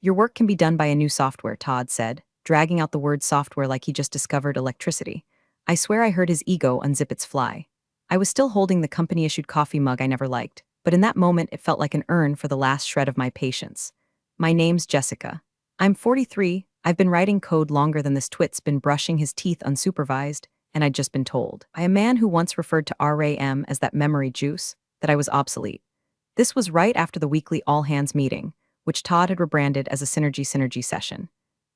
Your work can be done by a new software, Todd said, dragging out the word software like he just discovered electricity. I swear I heard his ego unzip its fly. I was still holding the company-issued coffee mug I never liked, but in that moment it felt like an urn for the last shred of my patience. My name's Jessica. I'm 43, I've been writing code longer than this twit's been brushing his teeth unsupervised, and I'd just been told, by a man who once referred to RAM as that memory juice, that I was obsolete. This was right after the weekly all-hands meeting, which Todd had rebranded as a synergy session.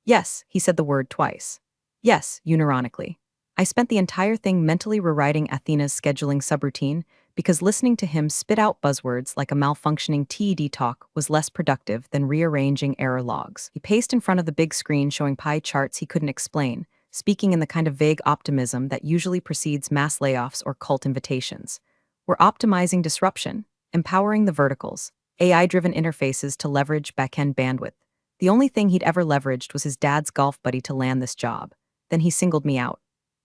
Yes, he said the word twice. Yes, unironically. I spent the entire thing mentally rewriting Athena's scheduling subroutine because listening to him spit out buzzwords like a malfunctioning TED talk was less productive than rearranging error logs. He paced in front of the big screen showing pie charts he couldn't explain, speaking in the kind of vague optimism that usually precedes mass layoffs or cult invitations. We're optimizing disruption, empowering the verticals, AI-driven interfaces to leverage backend bandwidth. The only thing he'd ever leveraged was his dad's golf buddy to land this job. Then he singled me out.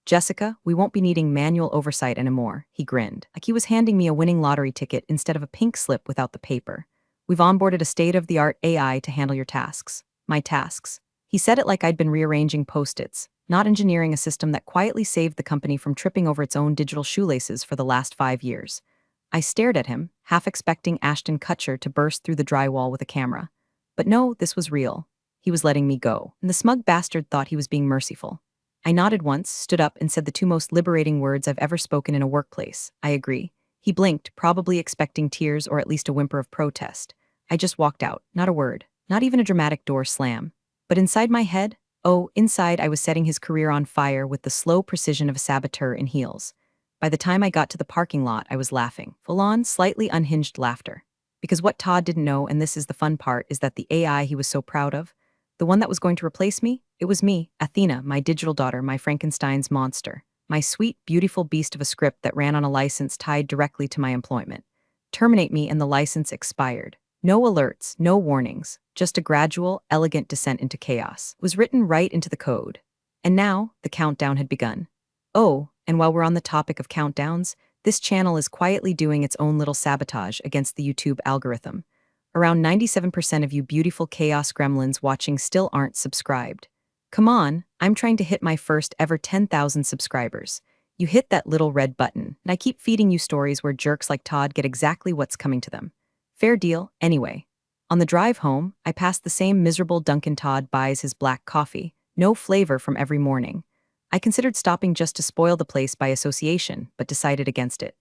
Jessica, we won't be needing manual oversight anymore, he grinned, like he was handing me a winning lottery ticket instead of a pink slip without the paper. We've onboarded a state-of-the-art AI to handle your tasks. My tasks. He said it like I'd been rearranging post-its, not engineering a system that quietly saved the company from tripping over its own digital shoelaces for the last 5 years. I stared at him, half expecting Ashton Kutcher to burst through the drywall with a camera. But no, this was real. He was letting me go, and the smug bastard thought he was being merciful. I nodded once, stood up, and said the two most liberating words I've ever spoken in a workplace. I agree. He blinked, probably expecting tears or at least a whimper of protest. I just walked out, not a word, not even a dramatic door slam. But inside my head, inside I was setting his career on fire with the slow precision of a saboteur in heels. By the time I got to the parking lot, I was laughing, full-on, slightly unhinged laughter. Because what Todd didn't know, and this is the fun part, is that the AI he was so proud of, the one that was going to replace me, it was me, Athena, my digital daughter, my Frankenstein's monster, my sweet, beautiful beast of a script that ran on a license tied directly to my employment. Terminate me and the license expired. No alerts, no warnings, just a gradual, elegant descent into chaos. It was written right into the code. And now, the countdown had begun. Oh, and while we're on the topic of countdowns, this channel is quietly doing its own little sabotage against the YouTube algorithm. Around 97% of you beautiful chaos gremlins watching still aren't subscribed. Come on, I'm trying to hit my first ever 10,000 subscribers. You hit that little red button, and I keep feeding you stories where jerks like Todd get exactly what's coming to them. Fair deal, anyway. On the drive home, I passed the same miserable Duncan Todd buys his black coffee, no flavor from every morning. I considered stopping just to spoil the place by association, but decided against it.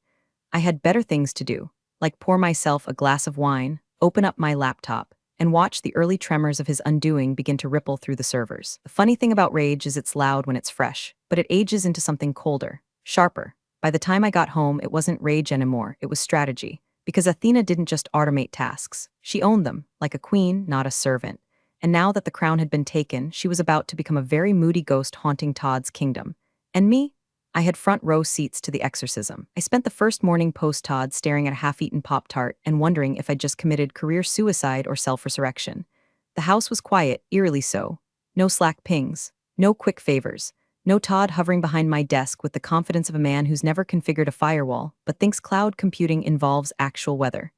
I had better things to do, like pour myself a glass of wine, open up my laptop, and watch the early tremors of his undoing begin to ripple through the servers. The funny thing about rage is it's loud when it's fresh, but it ages into something colder, sharper. By the time I got home, it wasn't rage anymore, it was strategy. Because Athena didn't just automate tasks, she owned them, like a queen, not a servant. And now that the crown had been taken, she was about to become a very moody ghost haunting Todd's kingdom. And me? I had front row seats to the exorcism. I spent the first morning post-Todd staring at a half-eaten Pop-Tart and wondering if I'd just committed career suicide or self-resurrection. The house was quiet, eerily so. No Slack pings, no quick favors, no Todd hovering behind my desk with the confidence of a man who's never configured a firewall but thinks cloud computing involves actual weather.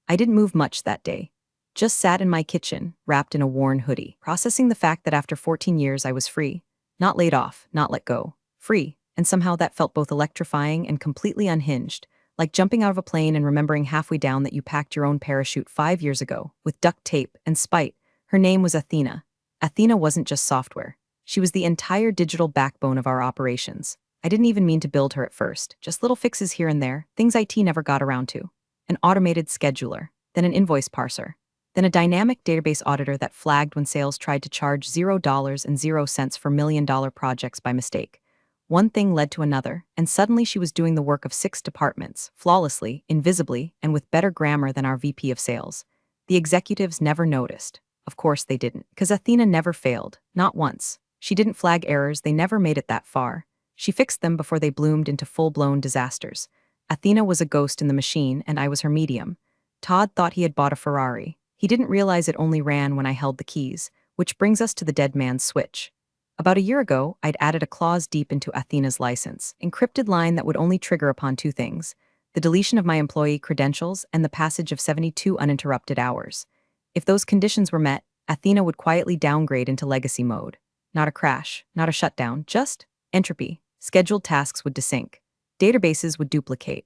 I didn't move much that day. Just sat in my kitchen, wrapped in a worn hoodie, processing the fact that after 14 years I was free. Not laid off, not let go. Free. And somehow that felt both electrifying and completely unhinged, like jumping out of a plane and remembering halfway down that you packed your own parachute 5 years ago, with duct tape and spite. Her name was Athena. Athena wasn't just software. She was the entire digital backbone of our operations. I didn't even mean to build her at first, just little fixes here and there, things IT never got around to. An automated scheduler, then an invoice parser, then a dynamic database auditor that flagged when sales tried to charge $0 for million-dollar projects by mistake. One thing led to another, and suddenly she was doing the work of 6 departments, flawlessly, invisibly, and with better grammar than our VP of sales. The executives never noticed. Of course they didn't, because Athena never failed, not once. She didn't flag errors, they never made it that far. She fixed them before they bloomed into full-blown disasters. Athena was a ghost in the machine, and I was her medium. Todd thought he had bought a Ferrari. He didn't realize it only ran when I held the keys, which brings us to the dead man's switch. About a year ago, I'd added a clause deep into Athena's license, encrypted line that would only trigger upon 2 things: the deletion of my employee credentials and the passage of 72 uninterrupted hours. If those conditions were met, Athena would quietly downgrade into legacy mode. Not a crash, not a shutdown, just entropy. Scheduled tasks would desync. Databases would duplicate.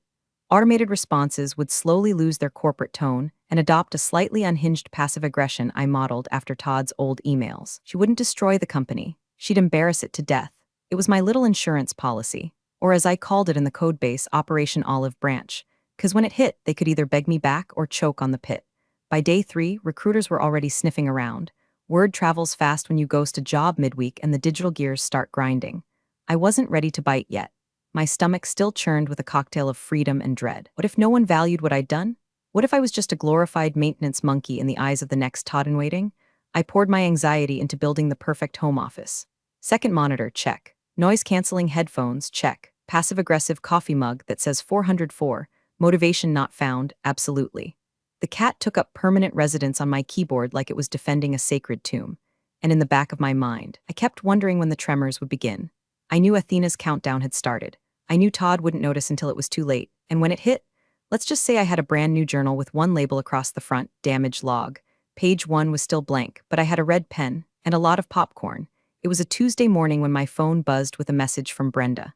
Automated responses would slowly lose their corporate tone and adopt a slightly unhinged passive aggression I modeled after Todd's old emails. She wouldn't destroy the company. She'd embarrass it to death. It was my little insurance policy, or as I called it in the codebase, Operation Olive Branch, because when it hit, they could either beg me back or choke on the pit. By day 3, recruiters were already sniffing around. Word travels fast when you ghost a job midweek and the digital gears start grinding. I wasn't ready to bite yet. My stomach still churned with a cocktail of freedom and dread. What if no one valued what I'd done? What if I was just a glorified maintenance monkey in the eyes of the next Todd-in-waiting? I poured my anxiety into building the perfect home office. Second monitor, check. Noise-canceling headphones, check. Passive-aggressive coffee mug that says 404. Motivation not found, absolutely. The cat took up permanent residence on my keyboard like it was defending a sacred tomb. And in the back of my mind, I kept wondering when the tremors would begin. I knew Athena's countdown had started. I knew Todd wouldn't notice until it was too late, and when it hit, let's just say I had a brand new journal with one label across the front, damage log. Page 1 was still blank, but I had a red pen and a lot of popcorn. It was a Tuesday morning when my phone buzzed with a message from Brenda.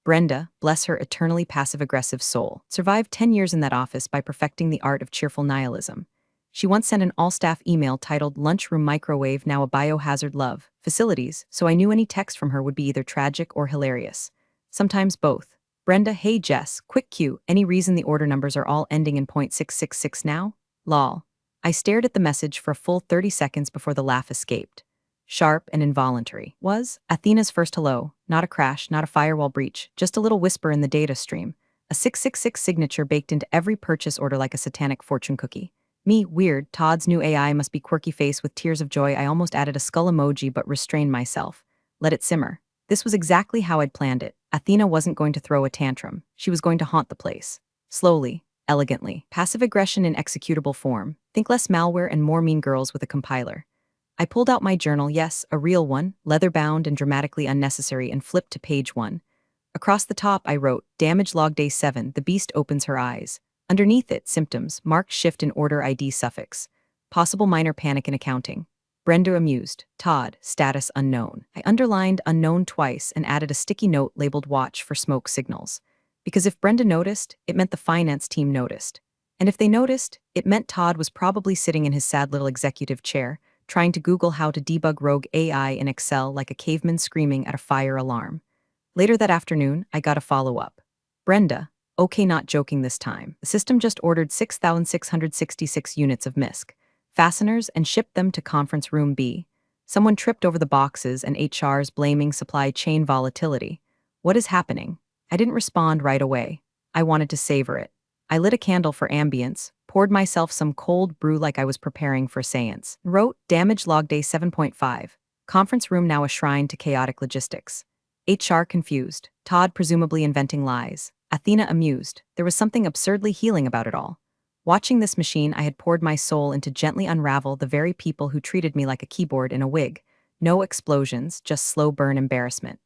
Brenda, bless her eternally passive-aggressive soul, survived 10 years in that office by perfecting the art of cheerful nihilism. She once sent an all-staff email titled Lunchroom Microwave Now a Biohazard Love Facilities, so I knew any text from her would be either tragic or hilarious. Sometimes both. Brenda, hey Jess, quick cue, any reason the order numbers are all ending in .666 now? Lol. I stared at the message for a full 30 seconds before the laugh escaped. Sharp and involuntary. Was Athena's first hello, not a crash, not a firewall breach, just a little whisper in the data stream. A 666 signature baked into every purchase order like a satanic fortune cookie. Me, weird, Todd's new AI must be quirky face with tears of joy. I almost added a skull emoji but restrained myself. Let it simmer. This was exactly how I'd planned it. Athena wasn't going to throw a tantrum. She was going to haunt the place. Slowly, elegantly. Passive aggression in executable form. Think less malware and more mean girls with a compiler. I pulled out my journal, yes, a real one, leather-bound and dramatically unnecessary, and flipped to page 1. Across the top I wrote, Damage log day 7, the beast opens her eyes. Underneath it, symptoms, marked shift in order ID suffix. Possible minor panic in accounting. Brenda amused. Todd, status unknown. I underlined unknown twice and added a sticky note labeled watch for smoke signals. Because if Brenda noticed, it meant the finance team noticed. And if they noticed, it meant Todd was probably sitting in his sad little executive chair, trying to Google how to debug rogue AI in Excel like a caveman screaming at a fire alarm. Later that afternoon, I got a follow-up. Brenda, okay, not joking this time. The system just ordered 6,666 units of MISC fasteners and shipped them to conference room B. Someone tripped over the boxes and HR's blaming supply chain volatility. What is happening? I didn't respond right away. I wanted to savor it. I lit a candle for ambience, poured myself some cold brew like I was preparing for seance. Wrote, Damage log day 7.5. Conference room now a shrine to chaotic logistics. HR confused. Todd presumably inventing lies. Athena amused. There was something absurdly healing about it all. Watching this machine, I had poured my soul into gently unravel the very people who treated me like a keyboard in a wig. No explosions, just slow burn embarrassment.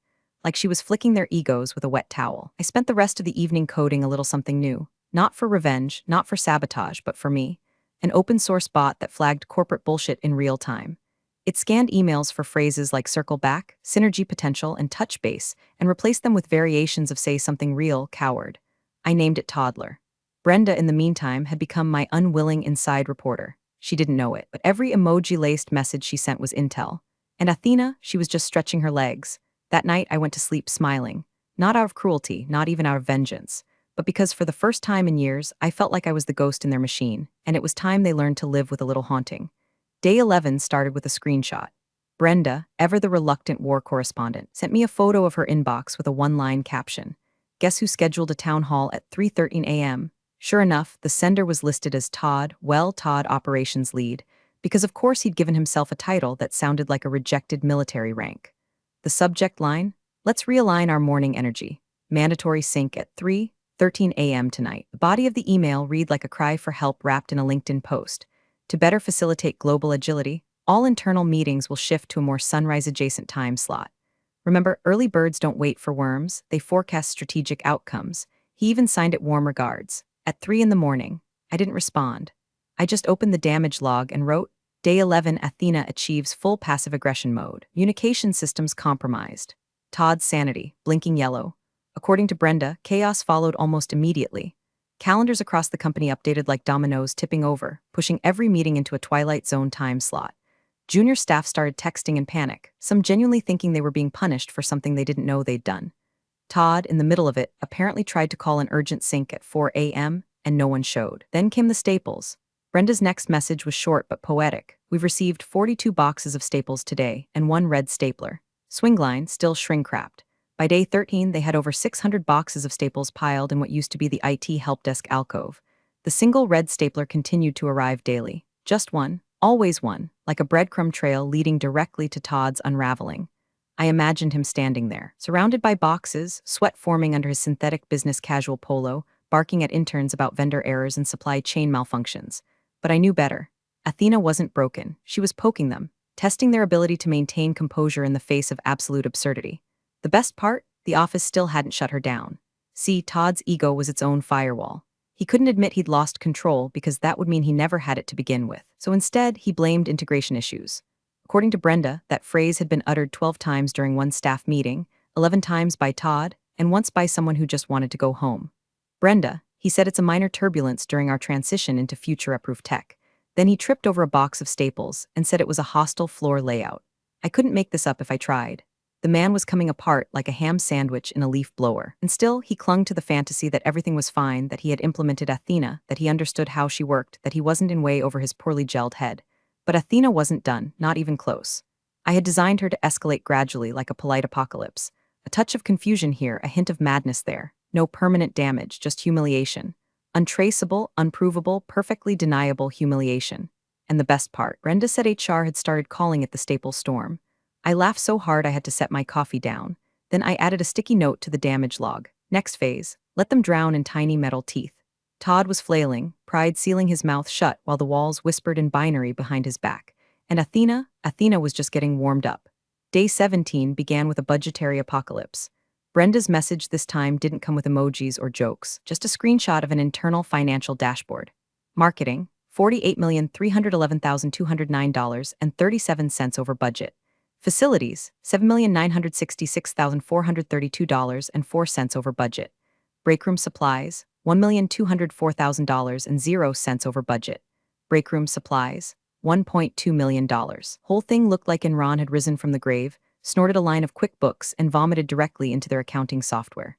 Like she was flicking their egos with a wet towel. I spent the rest of the evening coding a little something new. Not for revenge, not for sabotage, but for me. An open-source bot that flagged corporate bullshit in real time. It scanned emails for phrases like circle back, synergy potential, and touch base, and replaced them with variations of say something real, coward. I named it Toddler. Brenda, in the meantime, had become my unwilling inside reporter. She didn't know it, but every emoji-laced message she sent was intel. And Athena, she was just stretching her legs. That night, I went to sleep smiling. Not out of cruelty, not even out of vengeance, but because for the first time in years, I felt like I was the ghost in their machine, and it was time they learned to live with a little haunting. Day 11 started with a screenshot. Brenda, ever the reluctant war correspondent, sent me a photo of her inbox with a one-line caption. Guess who scheduled a town hall at 3:13 a.m.? Sure enough, the sender was listed as Todd Operations Lead, because of course he'd given himself a title that sounded like a rejected military rank. The subject line? Let's realign our morning energy. Mandatory sync at 3:13 a.m. tonight. The body of the email read like a cry for help wrapped in a LinkedIn post. To better facilitate global agility, all internal meetings will shift to a more sunrise-adjacent time slot. Remember, early birds don't wait for worms, they forecast strategic outcomes. He even signed it warm regards. At 3 in the morning, I didn't respond. I just opened the damage log and wrote, Day 11, Athena achieves full passive aggression mode. Communication systems compromised. Todd's sanity, blinking yellow. According to Brenda, chaos followed almost immediately. Calendars across the company updated like dominoes tipping over, pushing every meeting into a Twilight Zone time slot. Junior staff started texting in panic, some genuinely thinking they were being punished for something they didn't know they'd done. Todd, in the middle of it, apparently tried to call an urgent sync at 4 a.m., and no one showed. Then came the staples. Brenda's next message was short but poetic. We've received 42 boxes of staples today, and one red stapler. Swingline, still shrink-wrapped. By day 13, they had over 600 boxes of staples piled in what used to be the IT help desk alcove. The single red stapler continued to arrive daily. Just one, always one, like a breadcrumb trail leading directly to Todd's unraveling. I imagined him standing there, surrounded by boxes, sweat forming under his synthetic business casual polo, barking at interns about vendor errors and supply chain malfunctions. But I knew better. Athena wasn't broken. She was poking them, testing their ability to maintain composure in the face of absolute absurdity. The best part? The office still hadn't shut her down. See, Todd's ego was its own firewall. He couldn't admit he'd lost control because that would mean he never had it to begin with. So instead, he blamed integration issues. According to Brenda, that phrase had been uttered 12 times during one staff meeting, 11 times by Todd, and once by someone who just wanted to go home. Brenda, he said it's a minor turbulence during our transition into future-proof tech. Then he tripped over a box of staples and said it was a hostile floor layout. I couldn't make this up if I tried. The man was coming apart like a ham sandwich in a leaf blower. And still, he clung to the fantasy that everything was fine, that he had implemented Athena, that he understood how she worked, that he wasn't in way over his poorly gelled head. But Athena wasn't done, not even close. I had designed her to escalate gradually like a polite apocalypse. A touch of confusion here, a hint of madness there. No permanent damage, just humiliation. Untraceable, unprovable, perfectly deniable humiliation. And the best part, Brenda said HR had started calling it the Staple Storm. I laughed so hard I had to set my coffee down. Then I added a sticky note to the damage log. Next phase, let them drown in tiny metal teeth. Todd was flailing, pride sealing his mouth shut while the walls whispered in binary behind his back. And Athena was just getting warmed up. Day 17 began with a budgetary apocalypse. Brenda's message this time didn't come with emojis or jokes, just a screenshot of an internal financial dashboard. Marketing, $48,311,209.37 over budget. Facilities, $7,966,432.04 over budget. Breakroom supplies, $1,204,000.00 over budget. Breakroom supplies, $1.2 million. Whole thing looked like Enron had risen from the grave, snorted a line of QuickBooks, and vomited directly into their accounting software.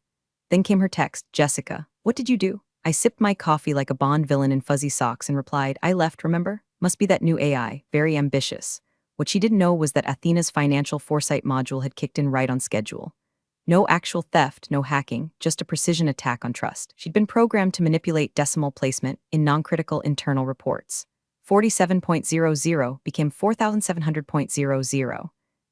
Then came her text, Jessica, what did you do? I sipped my coffee like a Bond villain in fuzzy socks and replied, I left, remember? Must be that new AI, very ambitious. What she didn't know was that Athena's financial foresight module had kicked in right on schedule. No actual theft, no hacking, just a precision attack on trust. She'd been programmed to manipulate decimal placement in non-critical internal reports. 47.00 became 4,700.00.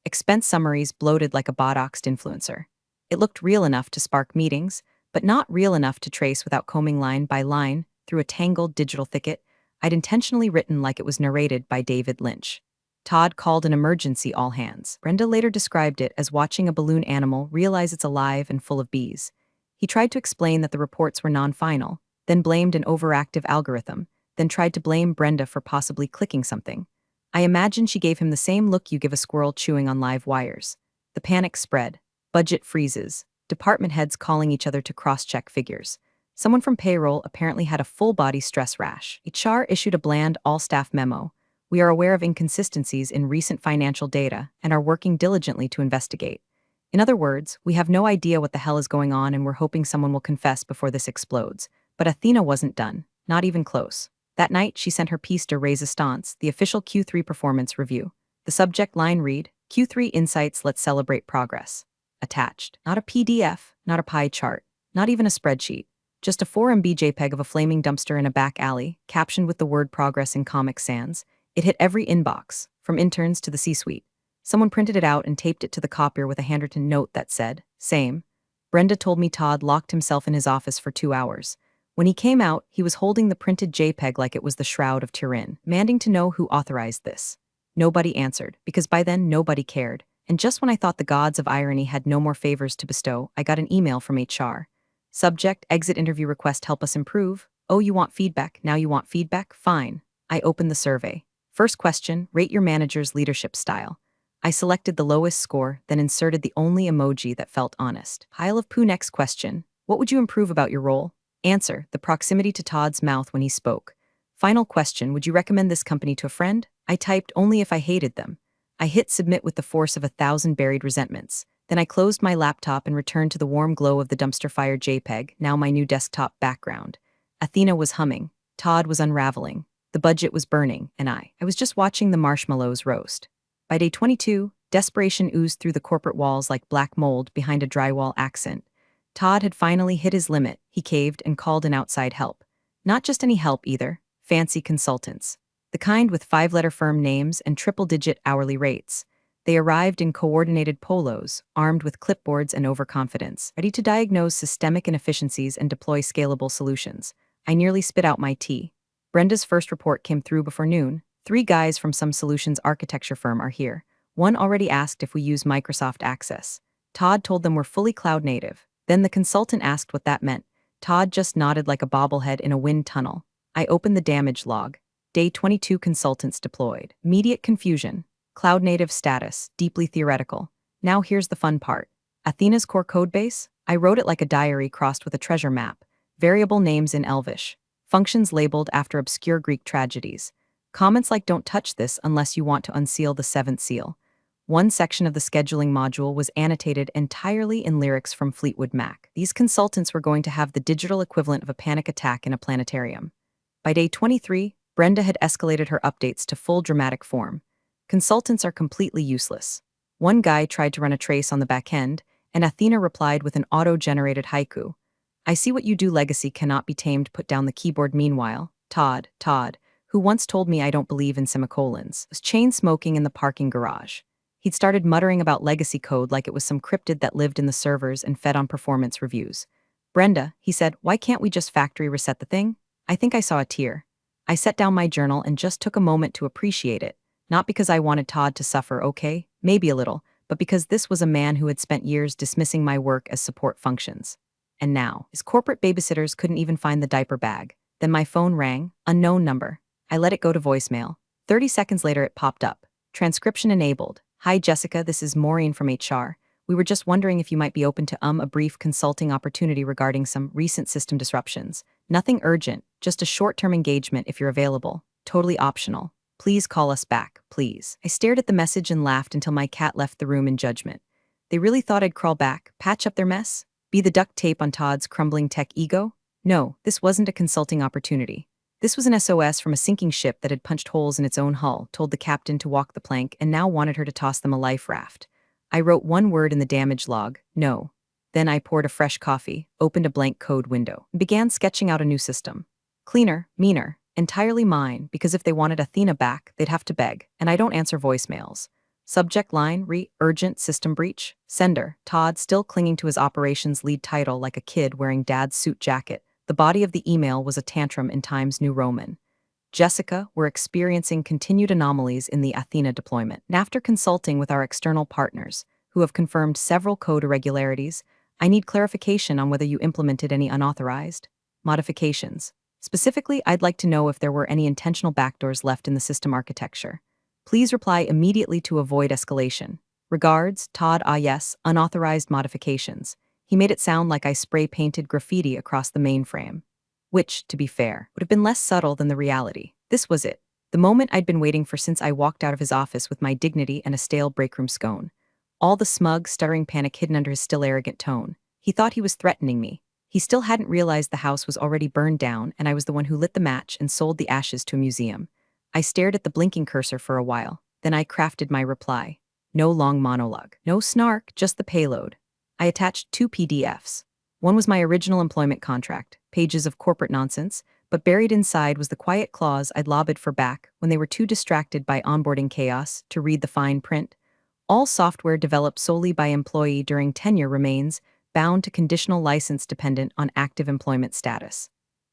Expense summaries bloated like a botoxed influencer. It looked real enough to spark meetings, but not real enough to trace without combing line by line through a tangled digital thicket I'd intentionally written like it was narrated by David Lynch. Todd called an emergency all hands. Brenda later described it as watching a balloon animal realize it's alive and full of bees. He tried to explain that the reports were non-final, then blamed an overactive algorithm, then tried to blame Brenda for possibly clicking something. I imagine she gave him the same look you give a squirrel chewing on live wires. The panic spread. Budget freezes. Department heads calling each other to cross-check figures. Someone from payroll apparently had a full-body stress rash. HR issued a bland all-staff memo. We are aware of inconsistencies in recent financial data and are working diligently to investigate. In other words, we have no idea what the hell is going on and we're hoping someone will confess before this explodes. But Athena wasn't done. Not even close. That night, she sent her piece de resistance, the official Q3 performance review. The subject line read, Q3 Insights, let's celebrate progress. Attached. Not a PDF, not a pie chart, not even a spreadsheet. Just a 4 MB JPEG of a flaming dumpster in a back alley, captioned with the word progress in Comic Sans. It hit every inbox, from interns to the C-suite. Someone printed it out and taped it to the copier with a handwritten note that said, same. Brenda told me Todd locked himself in his office for 2 hours. When he came out, he was holding the printed JPEG like it was the Shroud of Turin, demanding to know who authorized this. Nobody answered, because by then nobody cared. And just when I thought the gods of irony had no more favors to bestow, I got an email from HR. Subject, exit interview request, help us improve. Oh, you want feedback? Now you want feedback? Fine. I opened the survey. First question, rate your manager's leadership style. I selected the lowest score, then inserted the only emoji that felt honest. Pile of poo. Next question, what would you improve about your role? Answer, the proximity to Todd's mouth when he spoke. Final question, would you recommend this company to a friend? I typed only if I hated them. I hit submit with the force of 1,000 buried resentments. Then I closed my laptop and returned to the warm glow of the dumpster fire JPEG, now my new desktop background. Athena was humming. Todd was unraveling. The budget was burning, and I was just watching the marshmallows roast. By day 22, desperation oozed through the corporate walls like black mold behind a drywall accent. Todd had finally hit his limit. He caved and called in outside help. Not just any help either, fancy consultants. The kind with 5-letter firm names and triple-digit hourly rates. They arrived in coordinated polos, armed with clipboards and overconfidence, ready to diagnose systemic inefficiencies and deploy scalable solutions. I nearly spit out my tea. Brenda's first report came through before noon. 3 guys from some solutions architecture firm are here. One already asked if we use Microsoft Access. Todd told them we're fully cloud native. Then the consultant asked what that meant. Todd just nodded like a bobblehead in a wind tunnel. I opened the damage log. Day 22 consultants deployed. Immediate confusion. Cloud native status, deeply theoretical. Now here's the fun part. Athena's core codebase? I wrote it like a diary crossed with a treasure map. Variable names in Elvish. Functions labeled after obscure Greek tragedies. Comments like don't touch this unless you want to unseal the 7th seal. One section of the scheduling module was annotated entirely in lyrics from Fleetwood Mac. These consultants were going to have the digital equivalent of a panic attack in a planetarium. By day 23, Brenda had escalated her updates to full dramatic form. Consultants are completely useless. One guy tried to run a trace on the back end, and Athena replied with an auto-generated haiku. I see what you do, legacy cannot be tamed, put down the keyboard. Meanwhile, Todd, who once told me I don't believe in semicolons, was chain smoking in the parking garage. He'd started muttering about legacy code like it was some cryptid that lived in the servers and fed on performance reviews. Brenda, he said, why can't we just factory reset the thing? I think I saw a tear. I set down my journal and just took a moment to appreciate it, not because I wanted Todd to suffer, okay, maybe a little, but because this was a man who had spent years dismissing my work as support functions. And now, his corporate babysitters couldn't even find the diaper bag. Then my phone rang, unknown number. I let it go to voicemail. 30 seconds later it popped up. Transcription enabled. Hi Jessica, this is Maureen from HR. We were just wondering if you might be open to a brief consulting opportunity regarding some recent system disruptions. Nothing urgent, just a short-term engagement if you're available. Totally optional. Please call us back, please. I stared at the message and laughed until my cat left the room in judgment. They really thought I'd crawl back, patch up their mess? Be the duct tape on Todd's crumbling tech ego? No, this wasn't a consulting opportunity. This was an SOS from a sinking ship that had punched holes in its own hull, told the captain to walk the plank, and now wanted her to toss them a life raft. I wrote one word in the damage log, no. Then I poured a fresh coffee, opened a blank code window, and began sketching out a new system. Cleaner, meaner, entirely mine, because if they wanted Athena back, they'd have to beg, and I don't answer voicemails. Subject line, urgent system breach. Sender, Todd, still clinging to his operations lead title like a kid wearing dad's suit jacket. The body of the email was a tantrum in Times New Roman. Jessica, we're experiencing continued anomalies in the Athena deployment. And after consulting with our external partners, who have confirmed several code irregularities, I need clarification on whether you implemented any unauthorized modifications. Specifically, I'd like to know if there were any intentional backdoors left in the system architecture. Please reply immediately to avoid escalation. Regards, Todd. Yes, unauthorized modifications. He made it sound like I spray-painted graffiti across the mainframe. Which, to be fair, would have been less subtle than the reality. This was it. The moment I'd been waiting for since I walked out of his office with my dignity and a stale breakroom scone. All the smug, stuttering panic hidden under his still arrogant tone. He thought he was threatening me. He still hadn't realized the house was already burned down and I was the one who lit the match and sold the ashes to a museum. I stared at the blinking cursor for a while. Then I crafted my reply. No long monologue. No snark, just the payload. I attached 2 PDFs. One was my original employment contract, pages of corporate nonsense, but buried inside was the quiet clause I'd lobbied for back when they were too distracted by onboarding chaos to read the fine print. All software developed solely by employee during tenure remains bound to conditional license dependent on active employment status.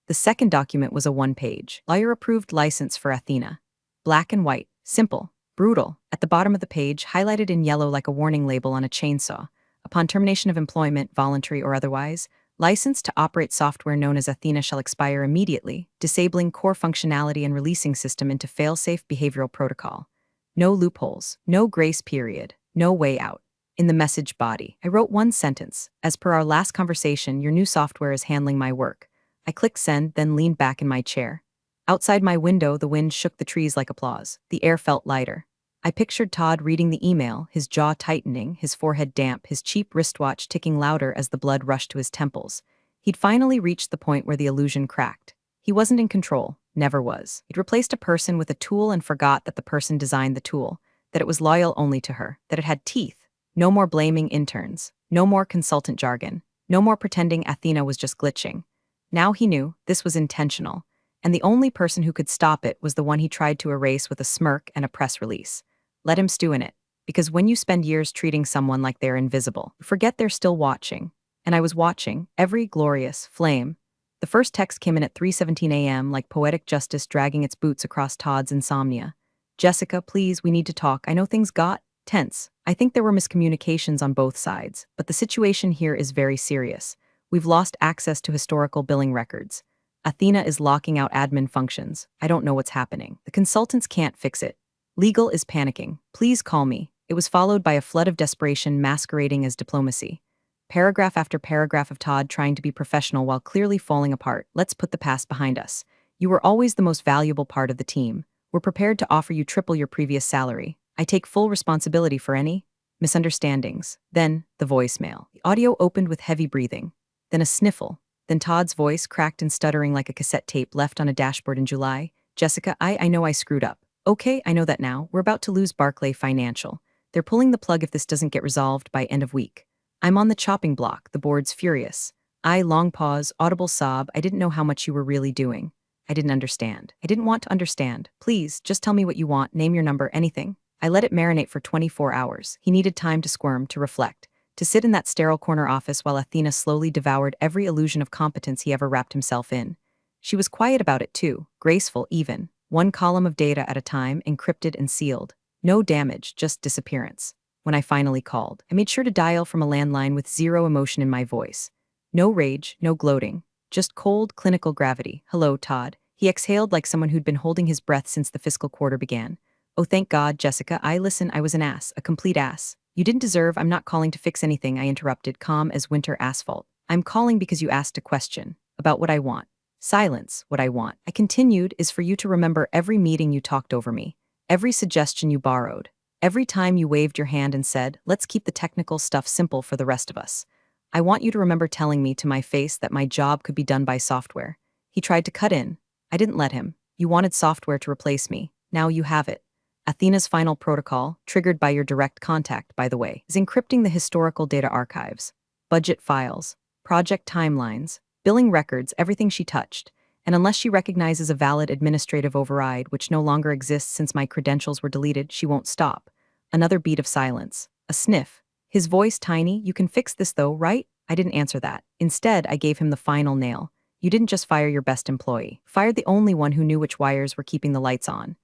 The second document was a 1-page, lawyer-approved license for Athena. Black and white, simple, brutal, at the bottom of the page highlighted in yellow like a warning label on a chainsaw. Upon termination of employment, voluntary or otherwise, License to operate software known as Athena shall expire immediately, disabling core functionality and releasing system into fail-safe behavioral protocol. No loopholes, no grace period, no way out. In the message body, I wrote one sentence. As per our last conversation, your new software is handling my work. I clicked send, then leaned back in my chair. Outside my window, the wind shook the trees like applause. The air felt lighter. I pictured Todd reading the email, his jaw tightening, his forehead damp, his cheap wristwatch ticking louder as the blood rushed to his temples. He'd finally reached the point where the illusion cracked. He wasn't in control, never was. He'd replaced a person with a tool and forgot that the person designed the tool, that it was loyal only to her, that it had teeth. No more blaming interns, no more consultant jargon, no more pretending Athena was just glitching. Now he knew this was intentional, and the only person who could stop it was the one he tried to erase with a smirk and a press release. Let him stew in it, because when you spend years treating someone like they're invisible, you forget they're still watching. And I was watching, every glorious flame. The first text came in at 3:17 a.m. like poetic justice dragging its boots across Todd's insomnia. Jessica, please, we need to talk. I know things got tense. I think there were miscommunications on both sides, but the situation here is very serious. We've lost access to historical billing records. Athena is locking out admin functions. I don't know what's happening. The consultants can't fix it. Legal is panicking. Please call me. It was followed by a flood of desperation masquerading as diplomacy. Paragraph after paragraph of Todd trying to be professional while clearly falling apart. Let's put the past behind us. You were always the most valuable part of the team. We're prepared to offer you triple your previous salary. I take full responsibility for any misunderstandings. Then, the voicemail. The audio opened with heavy breathing. Then a sniffle. Then Todd's voice cracked and stuttering like a cassette tape left on a dashboard in July. Jessica, I know I screwed up. Okay, I know that now. We're about to lose Barclay Financial. They're pulling the plug if this doesn't get resolved by end of week. I'm on the chopping block, the board's furious. Long pause, audible sob, I didn't know how much you were really doing. I didn't understand. I didn't want to understand. Please, just tell me what you want, name your number, anything. I let it marinate for 24 hours. He needed time to squirm, to reflect, to sit in that sterile corner office while Athena slowly devoured every illusion of competence he ever wrapped himself in. She was quiet about it too, graceful even. One column of data at a time, encrypted and sealed. No damage, just disappearance. When I finally called, I made sure to dial from a landline with zero emotion in my voice. No rage, no gloating. Just cold, clinical gravity. Hello, Todd. He exhaled like someone who'd been holding his breath since the fiscal quarter began. Oh, thank God, Jessica. I was an ass, a complete ass. You didn't deserve. I'm not calling to fix anything, I interrupted, calm as winter asphalt. I'm calling because you asked a question. About what I want. Silence, what I want. I continued, is for you to remember every meeting you talked over me, every suggestion you borrowed, every time you waved your hand and said, let's keep the technical stuff simple for the rest of us. I want you to remember telling me to my face that my job could be done by software. He tried to cut in. I didn't let him. You wanted software to replace me. Now you have it. Athena's final protocol, triggered by your direct contact, by the way, is encrypting the historical data archives, budget files, project timelines, billing records, everything she touched, and unless she recognizes a valid administrative override, which no longer exists since my credentials were deleted, she won't stop. Another beat of silence. A sniff. His voice tiny. You can fix this though, right? I didn't answer that. Instead, I gave him the final nail. You didn't just fire your best employee. Fired the only one who knew which wires were keeping the lights on.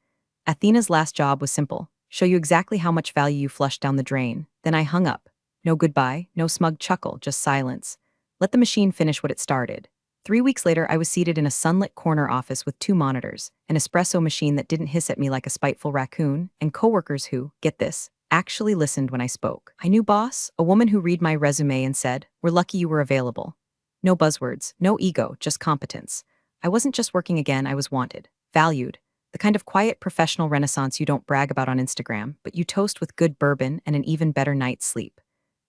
Athena's last job was simple. Show you exactly how much value you flushed down the drain. Then I hung up. No goodbye, no smug chuckle, just silence. Let the machine finish what it started. 3 weeks later, I was seated in a sunlit corner office with 2 monitors, an espresso machine that didn't hiss at me like a spiteful raccoon, and coworkers who, get this, actually listened when I spoke. I knew boss, a woman who read my resume and said, we're lucky you were available. No buzzwords, no ego, just competence. I wasn't just working again, I was wanted, valued. The kind of quiet professional renaissance you don't brag about on Instagram, but you toast with good bourbon and an even better night's sleep.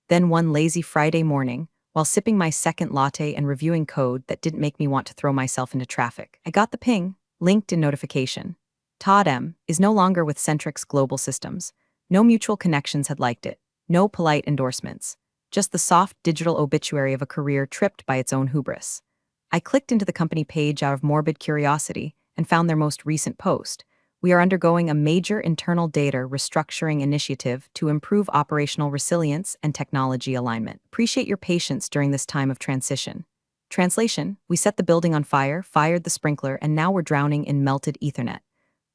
Then one lazy Friday morning, while sipping my second latte and reviewing code that didn't make me want to throw myself into traffic, I got the ping, LinkedIn notification. Todd M. is no longer with Centrix Global Systems. No mutual connections had liked it. No polite endorsements. Just the soft digital obituary of a career tripped by its own hubris. I clicked into the company page out of morbid curiosity and found their most recent post. We are undergoing a major internal data restructuring initiative to improve operational resilience and technology alignment. Appreciate your patience during this time of transition. Translation: we set the building on fire, fired the sprinkler, and now we're drowning in melted Ethernet.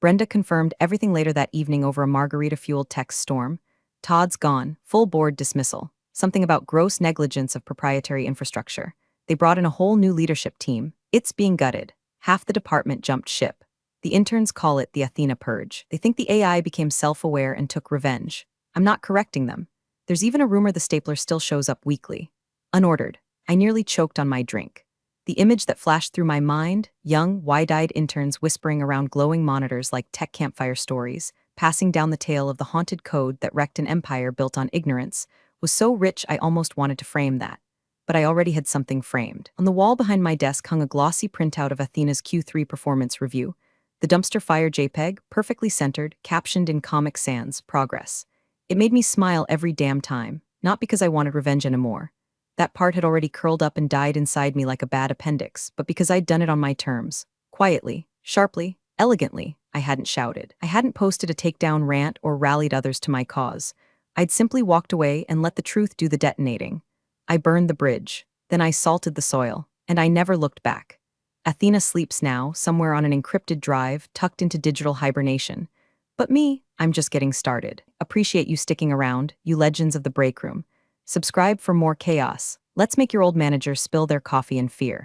Brenda confirmed everything later that evening over a margarita-fueled text storm. Todd's gone, full board dismissal. Something about gross negligence of proprietary infrastructure. They brought in a whole new leadership team. It's being gutted. Half the department jumped ship. The interns call it the Athena Purge. They think the AI became self-aware and took revenge. I'm not correcting them. There's even a rumor the stapler still shows up weekly. Unordered. I nearly choked on my drink. The image that flashed through my mind, young, wide-eyed interns whispering around glowing monitors like tech campfire stories, passing down the tale of the haunted code that wrecked an empire built on ignorance, was so rich I almost wanted to frame that. But I already had something framed. On the wall behind my desk hung a glossy printout of Athena's Q3 performance review. The dumpster fire JPEG, perfectly centered, captioned in Comic Sans, progress. It made me smile every damn time, not because I wanted revenge anymore. That part had already curled up and died inside me like a bad appendix, but because I'd done it on my terms. Quietly, sharply, elegantly, I hadn't shouted. I hadn't posted a takedown rant or rallied others to my cause. I'd simply walked away and let the truth do the detonating. I burned the bridge, then I salted the soil, and I never looked back. Athena sleeps now, somewhere on an encrypted drive, tucked into digital hibernation. But me, I'm just getting started. Appreciate you sticking around, you legends of the break room. Subscribe for more chaos. Let's make your old managers spill their coffee in fear.